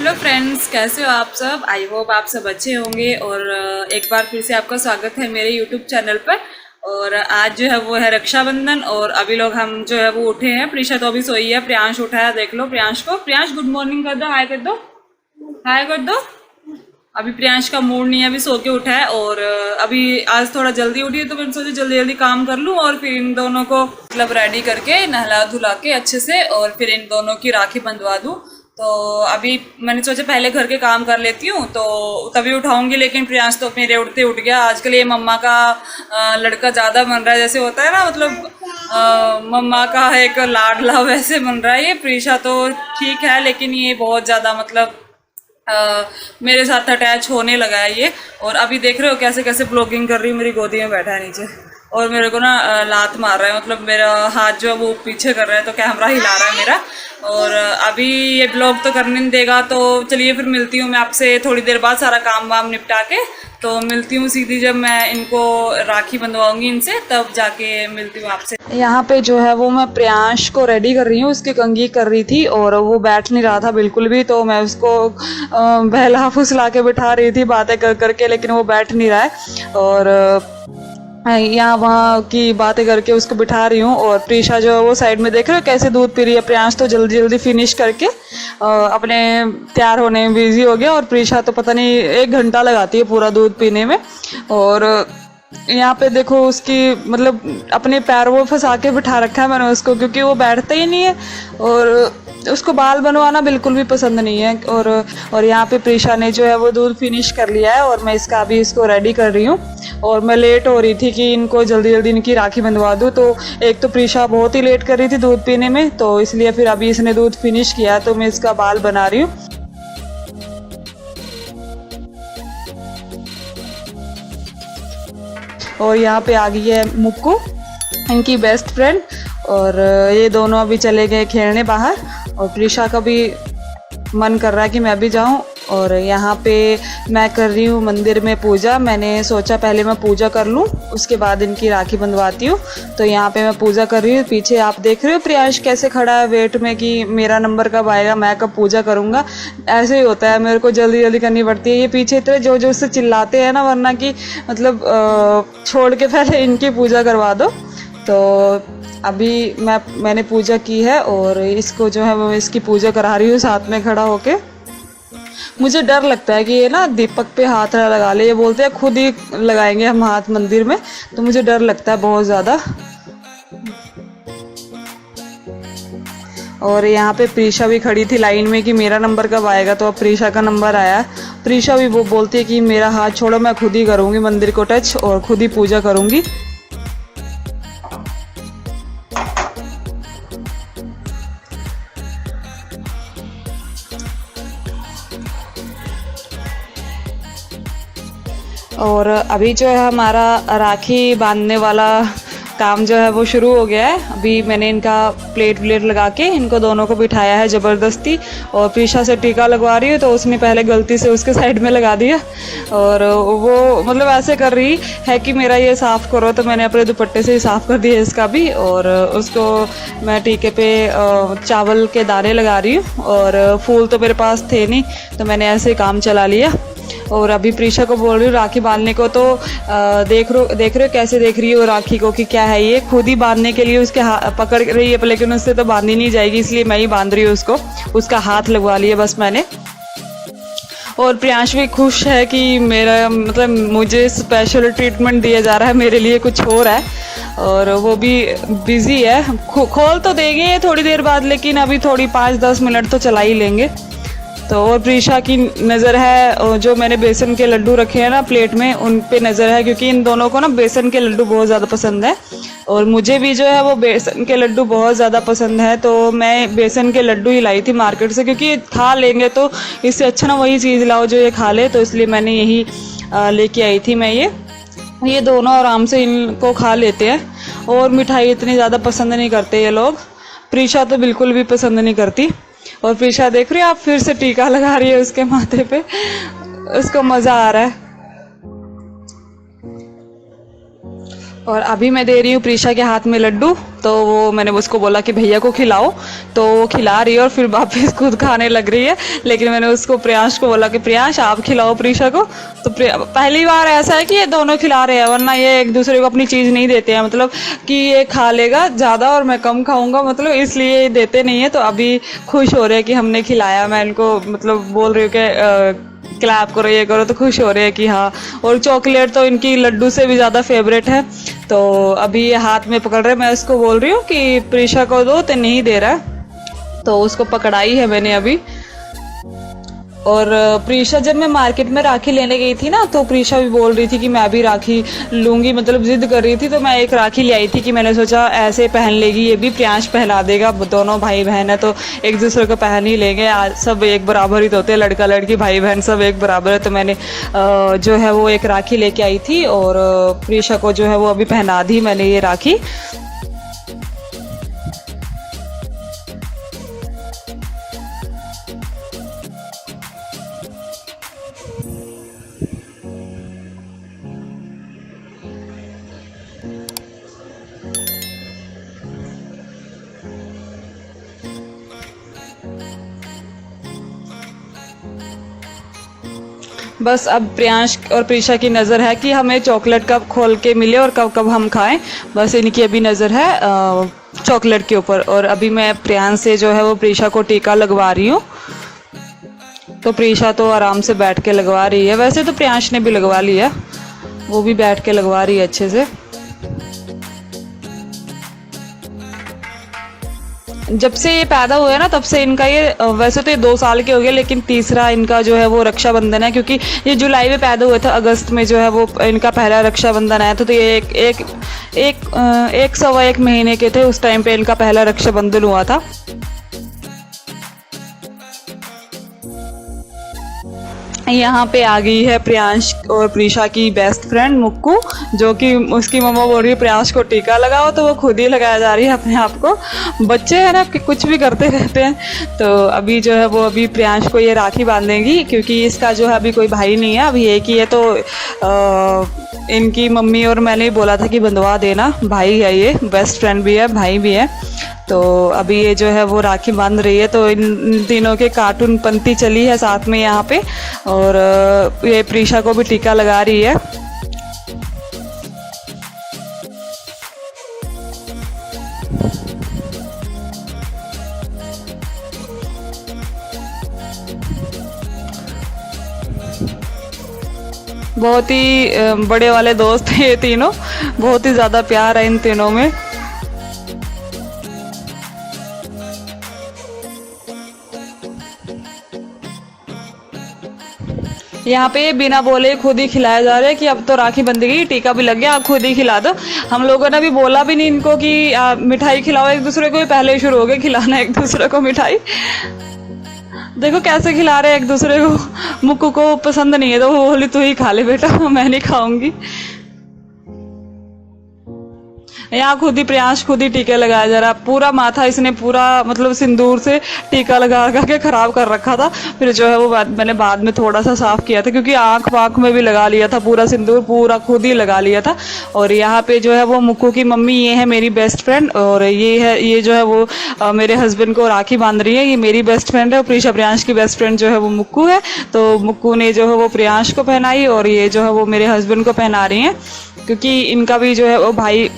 Hello friends, कैसे हो आप सब। आई होप आप सब अच्छे होंगे। और एक बार फिर से आपका स्वागत है मेरे यूट्यूब चैनल पर। और आज जो है वो है रक्षाबंधन और अभी लोग हम जो है वो उठे हैं। प्रीशा तो अभी सोई है, प्रियांश उठा है, देख लो प्रियांश को। प्रियांश गुड मॉर्निंग कर दो, हाय कर दो, हाय कर दो। अभी प्रियांश का मूड नहीं है, अभी सो के उठा है। और अभी आज थोड़ा जल्दी उठी है तो मैंने सोचा जल्दी जल्दी काम कर लूँ और फिर इन दोनों को मतलब रेडी करके नहला धुला के अच्छे से और फिर इन दोनों की राखी बंधवा दूँ। तो अभी मैंने सोचा पहले घर के काम कर लेती हूँ तो तभी उठाऊंगी, लेकिन प्रियांश तो मेरे उठते उठ गया। आजकल ये मम्मा का लड़का ज़्यादा बन रहा है, जैसे होता है ना, मतलब मम्मा का एक लाडला वैसे बन रहा है ये। प्रीशा तो ठीक है, लेकिन ये बहुत ज़्यादा मतलब मेरे साथ अटैच होने लगा है ये। और अभी देख रहे हो कैसे कैसे ब्लॉगिंग कर रही हूँ, मेरी गोदी में बैठा है नीचे और मेरे को ना लात मार रहा है, मतलब मेरा हाथ जो है वो पीछे कर रहा है तो कैमरा हिला रहा है मेरा। और अभी ये ब्लॉग तो करने नहीं देगा, तो चलिए फिर मिलती हूँ मैं आपसे थोड़ी देर बाद, सारा काम वाम निपटा के। तो मिलती हूँ सीधी जब मैं इनको राखी बंधवाऊंगी इनसे, तब जाके मिलती हूँ आपसे। यहाँ पे जो है वो मैं प्रियांश को रेडी कर रही हूँ, उसकी कंघी कर रही थी और वो बैठ नहीं रहा था बिल्कुल भी। तो मैं उसको बहला फुसला के बिठा रही थी बातें कर करके, लेकिन वो बैठ नहीं रहा है। और यहाँ वहाँ की बातें करके उसको बिठा रही हूँ। और प्रीशा जो है वो साइड में देख रहे हो कैसे दूध पी रही है। प्रियांश तो जल्दी जल्दी फिनिश करके अपने तैयार होने में बिजी हो गया, और प्रीशा तो पता नहीं 1 घंटा लगाती है पूरा दूध पीने में। और यहाँ पे देखो उसकी मतलब अपने पैर वो फंसा के बिठा रखा है मैंने उसको, क्योंकि वो बैठता ही नहीं है और उसको बाल बनवाना बिल्कुल भी पसंद नहीं है। और यहाँ पे प्रीशा ने जो है वो दूध फिनिश कर लिया है और मैं इसका अभी इसको रेडी कर रही हूँ। और मैं लेट हो रही थी कि इनको जल्दी जल्दी इनकी राखी बंधवा दूँ। तो एक तो प्रीशा बहुत ही लेट कर रही थी दूध पीने में, तो इसलिए फिर अभी इसने दूध फिनिश किया तो मैं इसका बाल बना रही हूँ। और यहाँ पे आ गई है मुक्कू, इनकी बेस्ट फ्रेंड। और ये दोनों अभी चले गए खेलने बाहर, और प्रीशा का भी मन कर रहा है कि मैं भी जाऊं। और यहाँ पे मैं कर रही हूँ मंदिर में पूजा। मैंने सोचा पहले मैं पूजा कर लूँ, उसके बाद इनकी राखी बंधवाती हूँ। तो यहाँ पे मैं पूजा कर रही हूँ। पीछे आप देख रहे हो प्रियांश कैसे खड़ा है वेट में कि मेरा नंबर कब आएगा, मैं कब पूजा करूँगा। ऐसे ही होता है, मेरे को जल्दी जल्दी करनी पड़ती है। ये पीछे इतने जो जो उससे चिल्लाते हैं ना, वरना कि मतलब छोड़ के पहले इनकी पूजा करवा दो। तो अभी मैंने पूजा की है और इसको जो है मैं इसकी पूजा करा रही हूँ साथ में खड़ा होके। मुझे डर लगता है कि ये ना दीपक पे हाथ ना लगा ले, ये बोलते हैं खुद ही लगाएंगे हम हाथ मंदिर में, तो मुझे डर लगता है बहुत ज़्यादा। और यहाँ पे प्रीशा भी खड़ी थी लाइन में कि मेरा नंबर कब आएगा, तो अब प्रीशा का नंबर आया। प्रीशा भी वो बोलती है कि मेरा हाथ छोड़ो, मैं खुद ही करूँगी मंदिर को टच और खुद ही पूजा करूँगी। और अभी जो है हमारा राखी बांधने वाला काम जो है वो शुरू हो गया है। अभी मैंने इनका प्लेट व्लेट लगा के इनको दोनों को बिठाया है ज़बरदस्ती। और प्रीशा से टीका लगवा रही हूँ तो उसने पहले गलती से उसके साइड में लगा दिया, और वो मतलब ऐसे कर रही है कि मेरा ये साफ़ करो, तो मैंने अपने दुपट्टे से ही साफ़ कर दिया इसका भी। और उसको मैं टीके पे चावल के दाने लगा रही हूँ, और फूल तो मेरे पास थे नहीं तो मैंने ऐसे काम चला लिया। और अभी प्रीशा को बोल रही हूँ राखी बांधने को, तो देख रहे हो कैसे देख रही है वो राखी को कि क्या है ये, खुद ही बांधने के लिए उसके पकड़ रही है, लेकिन उससे तो बांधी नहीं जाएगी, इसलिए मैं ही बांध रही हूँ उसको। उसका हाथ लगवा लिया बस मैंने। और प्रियांश भी खुश है कि मेरा मतलब मुझे स्पेशल ट्रीटमेंट दिया जा रहा है, मेरे लिए कुछ हो रहा है। और वो भी बिजी है, खोल तो देंगे थोड़ी देर बाद, लेकिन अभी थोड़ी 5-10 मिनट तो चला ही लेंगे। तो और प्रीशा की नज़र है, जो मैंने बेसन के लड्डू रखे हैं ना प्लेट में, उन पे नज़र है, क्योंकि इन दोनों को ना बेसन के लड्डू बहुत ज़्यादा पसंद है। और मुझे भी जो है वो बेसन के लड्डू बहुत ज़्यादा पसंद है, तो मैं बेसन के लड्डू ही लाई थी मार्केट से, क्योंकि खा लेंगे तो इससे अच्छा ना वही चीज़ लाओ जो ये खा ले, तो इसलिए मैंने यही लेके आई थी मैं। ये दोनों आराम से इनको खा लेते हैं, और मिठाई इतनी ज़्यादा पसंद नहीं करते ये लोग। प्रीशा तो बिल्कुल भी पसंद नहीं करती। और प्रीशा देख रही है आप, फिर से टीका लगा रही है उसके माथे पे, उसको मज़ा आ रहा है। और अभी मैं दे रही हूँ प्रीशा के हाथ में लड्डू। तो वो मैंने उसको बोला कि भैया को खिलाओ, तो वो खिला रही है और फिर वापस खुद खाने लग रही है। लेकिन मैंने उसको प्रियांश को बोला कि प्रियांश आप खिलाओ प्रीशा को। तो पहली बार ऐसा है कि ये दोनों खिला रहे हैं, वरना ये एक दूसरे को अपनी चीज़ नहीं देते हैं, मतलब कि ये खा लेगा ज़्यादा और मैं कम खाऊंगा, मतलब इसलिए ये देते नहीं है। तो अभी खुश हो रहे हैं कि हमने खिलाया। मैं इनको मतलब बोल रही हूँ कि क्लैप करो, ये करो, तो खुश हो रहे हैं कि हाँ। और चॉकलेट तो इनकी लड्डू से भी ज़्यादा फेवरेट है। तो अभी ये हाथ में पकड़ रहे हैं। मैं उसको बोल रही हूँ कि प्रीशा को दो, तो नहीं दे रहा है, तो उसको पकड़ाई है मैंने अभी। और प्रीशा, जब मैं मार्केट में राखी लेने गई थी ना, तो प्रीशा भी बोल रही थी कि मैं भी राखी लूँगी, मतलब जिद कर रही थी। तो मैं एक राखी ले आई थी कि मैंने सोचा ऐसे पहन लेगी, ये भी प्रियांश पहना देगा, दोनों भाई बहन है तो एक दूसरे को पहन ही लेंगे। आज सब एक बराबर ही तो होते हैं, लड़का लड़की भाई बहन सब एक बराबर है। तो मैंने जो है वो एक राखी लेके आई थी और प्रीशा को जो है वो अभी पहना दी मैंने ये राखी। बस अब प्रियांश और प्रीशा की नज़र है कि हमें चॉकलेट कब खोल के मिले और कब कब हम खाएं। बस इनकी अभी नज़र है चॉकलेट के ऊपर। और अभी मैं प्रियांश से जो है वो प्रीशा को टीका लगवा रही हूँ। तो प्रीशा तो आराम से बैठ के लगवा रही है। वैसे तो प्रियांश ने भी लगवा लिया, वो भी बैठ के लगवा रही है अच्छे से। जब से ये पैदा हुआ है ना, तब से इनका ये वैसे तो ये 2 साल के हो गए, लेकिन तीसरा इनका जो है वो रक्षाबंधन है। क्योंकि ये जुलाई में पैदा हुआ था, अगस्त में जो है वो इनका पहला रक्षाबंधन आया था। तो ये एक सवा एक महीने के थे उस टाइम पे इनका पहला रक्षाबंधन हुआ था। यहाँ पे आ गई है प्रियांश और प्रीशा की बेस्ट फ्रेंड मुक्कू, जो कि उसकी मम्मा बोल रही है प्रियांश को टीका लगाओ, तो वो खुद ही लगाया जा रही है अपने आप को। बच्चे हैं ना कि कुछ भी करते रहते हैं। तो अभी जो है वो अभी प्रियांश को ये राखी बांधेंगी, क्योंकि इसका जो है अभी कोई भाई नहीं है, अभी एक ही है। तो इनकी मम्मी और मैंने ही बोला था कि बंधवा देना, भाई है ये, बेस्ट फ्रेंड भी है भाई भी है। तो अभी ये जो है वो राखी बांध रही है। तो इन तीनों के कार्टून पंक्ति चली है साथ में यहाँ पे। और ये प्रीशा को भी टीका लगा रही है। बहुत ही बड़े वाले दोस्त हैं ये तीनों, बहुत ही ज़्यादा प्यार है इन तीनों में। यहाँ पे बिना बोले खुद ही खिलाया जा रहा है कि अब तो राखी बंधेगी, टीका भी लग गया, आप खुद ही खिला दो। हम लोगों ने भी बोला भी नहीं इनको कि मिठाई खिलाओ एक दूसरे को, ही पहले ही शुरू हो गए खिलाना एक दूसरे को मिठाई। देखो कैसे खिला रहे हैं एक दूसरे को। मुक्कू को पसंद नहीं है तो वो बोली तू ही खा ले बेटा, मैं नहीं खाऊंगी। यहाँ खुद ही प्रियांश खुद ही टीके लगाया जा रहा है। पूरा माथा इसने पूरा मतलब सिंदूर से टीका लगा लगा के खराब कर रखा था। फिर जो है वो मैंने बाद में थोड़ा सा साफ किया था, क्योंकि आँख वाँख में भी लगा लिया था पूरा सिंदूर, पूरा खुद ही लगा लिया था। और यहाँ पे जो है वो मुक्कू की मम्मी, ये है मेरी बेस्ट फ्रेंड, और ये जो है वो मेरे हस्बैंड को राखी बांध रही है। ये मेरी बेस्ट फ्रेंड है और प्रीशा प्रियांश की बेस्ट फ्रेंड जो है वो मुक्कू है। तो मुक्कू ने जो है वो प्रियांश को पहनाई और ये जो है वो मेरे हस्बैंड को पहना रही हैं, क्योंकि इनका भी जो है वो भाई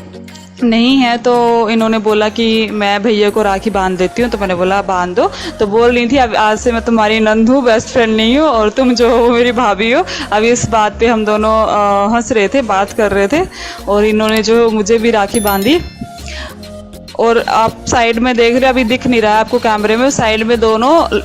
नहीं है। तो इन्होंने बोला कि मैं भैया को राखी बांध देती हूँ, तो मैंने बोला बांध दो। तो बोल रही थी अब आज से मैं तुम्हारी नंद हूँ, बेस्ट फ्रेंड नहीं हूँ, और तुम जो हो मेरी भाभी हो। अब इस बात पे हम दोनों हंस रहे थे, बात कर रहे थे, और इन्होंने जो मुझे भी राखी बांधी। और आप साइड में देख रहे हैं, अभी दिख नहीं रहा है आपको कैमरे में, साइड में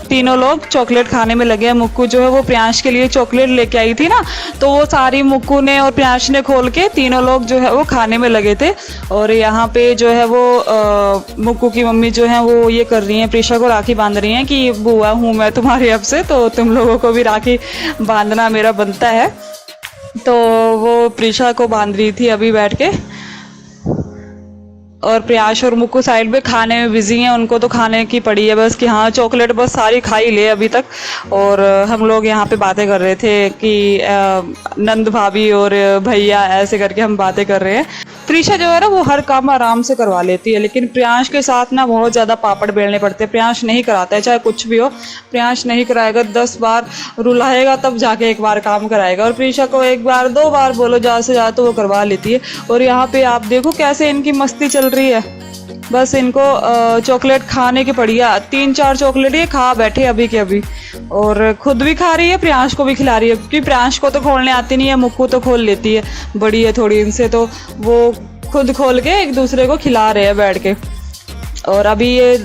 तीनों लोग चॉकलेट खाने में लगे हैं। मुक्कू जो है वो प्रियांश के लिए चॉकलेट लेके आई थी ना, तो वो सारी मुक्कू ने और प्रियांश ने खोल के तीनों लोग जो है वो खाने में लगे थे। और यहाँ पे जो है वो मुक्कू की मम्मी जो है वो ये कर रही हैं, प्रीशा को राखी बांध रही हैं कि बुआ हूँ मैं तुम्हारी अब से, तो तुम लोगों को भी राखी बांधना मेरा बनता है। तो वो प्रीशा को बांध रही थी अभी बैठ के। और प्रियांश और मुक्कू साइड में खाने में बिजी हैं, उनको तो खाने की पड़ी है बस कि हाँ चॉकलेट बस सारी खा ही ले अभी तक। और हम लोग यहाँ पे बातें कर रहे थे कि नंद भाभी और भैया, ऐसे करके हम बातें कर रहे हैं। प्रीशा जो है ना वो हर काम आराम से करवा लेती है, लेकिन प्रियांश के साथ ना बहुत ज़्यादा पापड़ बेलने पड़ते हैं। प्रियांश नहीं कराता है, चाहे कुछ भी हो प्रियांश नहीं कराएगा, 10 बार रुलाएगा तब जाके एक बार काम कराएगा। और प्रीशा को 1 बार 2 बार बोलो ज़्यादा से ज़्यादा तो वो करवा लेती है। और यहाँ पे आप देखो कैसे इनकी मस्ती चल रही है, बस इनको चॉकलेट खाने की पड़ी है। 3-4 चॉकलेट ये खा बैठे अभी के अभी, और खुद भी खा रही है, प्रियांश को भी खिला रही है, क्योंकि प्रियांश को तो खोलने आती नहीं है, मुक्कू तो खोल लेती है, बड़ी है थोड़ी इनसे, तो वो खुद खोल के एक दूसरे को खिला रहे हैं बैठ के। और अभी ये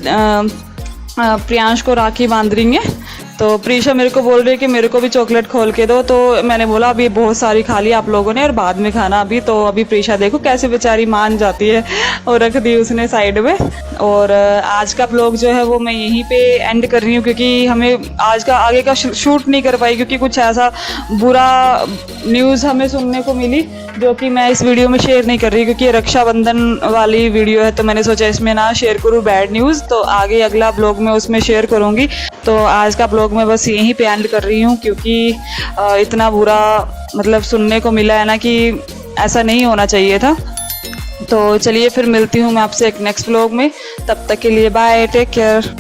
प्रियांश को राखी बांध रही है, तो प्रीशा मेरे को बोल रही है कि मेरे को भी चॉकलेट खोल के दो, तो मैंने बोला अभी बहुत सारी खा ली आप लोगों ने और बाद में खाना अभी। तो अभी प्रीशा देखो कैसे बेचारी मान जाती है, और रख दी उसने साइड में। और आज का ब्लॉग जो है वो मैं यहीं पे एंड कर रही हूँ, क्योंकि हमें आज का आगे का शूट नहीं कर पाई, क्योंकि कुछ ऐसा बुरा न्यूज़ हमें सुनने को मिली जो कि मैं इस वीडियो में शेयर नहीं कर रही, क्योंकि ये रक्षाबंधन वाली वीडियो है, तो मैंने सोचा इसमें ना शेयर करूँ बैड न्यूज़, तो आगे अगला ब्लॉग में उसमें शेयर करूँगी। तो आज का ब्लॉग मैं बस यहीं पे एंड कर रही हूँ, क्योंकि इतना बुरा मतलब सुनने को मिला है ना कि ऐसा नहीं होना चाहिए था। तो चलिए फिर मिलती हूँ मैं आपसे एक नेक्स्ट ब्लॉग में, तब तक के लिए बाय, टेक केयर।